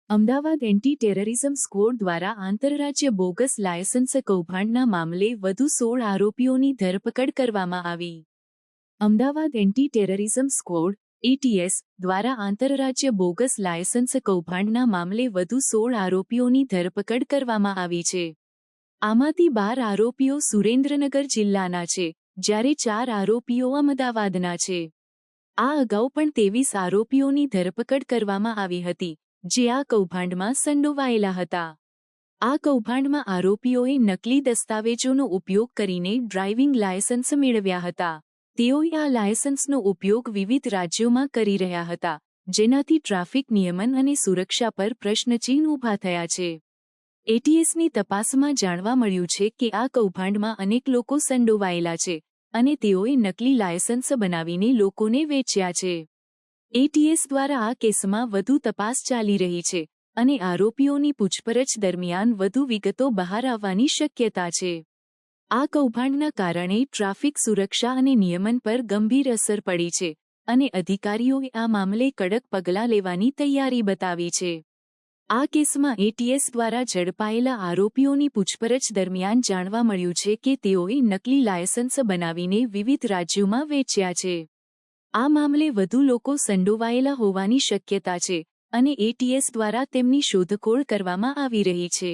Ahmedabad anti terrorism squad દ્વારા આંતરરાજ્ય bogus licence કૌભાંડના મામલે વધુ 16 આરોપીઓની ધરપકડ કરવામાં આવી. Ahmedabad anti terrorism squad (ATS) દ્વારા આંતરરાજ્ય બોગસ લાયસન્સ કૌભાંડના મામલે વધુ 16 આરોપીઓની ધરપકડ કરવામાં આવી છે. આમાંથી 12 આરોપીઓ સુરેન્દ્રનગર જિલ્લાના છે, જ્યારે 4 આરોપીઓ અમદાવાદના છે. આ અગાઉ પણ 23 આરોપીઓની ધરપકડ કરવામાં આવી હતી, જે આ કૌભાંડમાં સંડોવાયેલા હતા. આ કૌભાંડમાં આરોપીઓએ નકલી દસ્તાવેજોનો ઉપયોગ કરીને ડ્રાઇવિંગ લાયસન્સ મેળવ્યા હતા. તેઓએ આ લાયસન્સનો ઉપયોગ વિવિધ રાજ્યોમાં કરી રહ્યા હતા, જેનાથી ટ્રાફિક નિયમન અને સુરક્ષા પર પ્રશ્નચિહ્ન ઊભા થયા છે. એટીએસની તપાસમાં જાણવા મળ્યું છે કે આ કૌભાંડમાં અનેક લોકો સંડોવાયેલા છે અને તેઓએ નકલી લાયસન્સ બનાવીને લોકોને વેચ્યા છે. એટીએસ દ્વારા આ કેસમાં વધુ તપાસ ચાલી રહી છે અને આરોપીઓની પૂછપરછ દરમિયાન વધુ વિગતો બહાર આવવાની શક્યતા છે. આ કૌભાંડના કારણે ટ્રાફિક સુરક્ષા અને નિયમન પર ગંભીર અસર પડી છે અને અધિકારીઓએ આ મામલે કડક પગલાં લેવાની તૈયારી બતાવી છે. આ કેસમાં એટીએસ દ્વારા ઝડપાયેલા આરોપીઓની પૂછપરછ દરમિયાન જાણવા મળ્યું છે કે તેઓએ નકલી લાયસન્સ બનાવીને વિવિધ રાજ્યોમાં વેચ્યા છે. આ મામલે વધુ લોકો સંડોવાયેલા હોવાની શક્યતા છે અને એટીએસ દ્વારા તેમની શોધખોળ કરવામાં આવી રહી છે.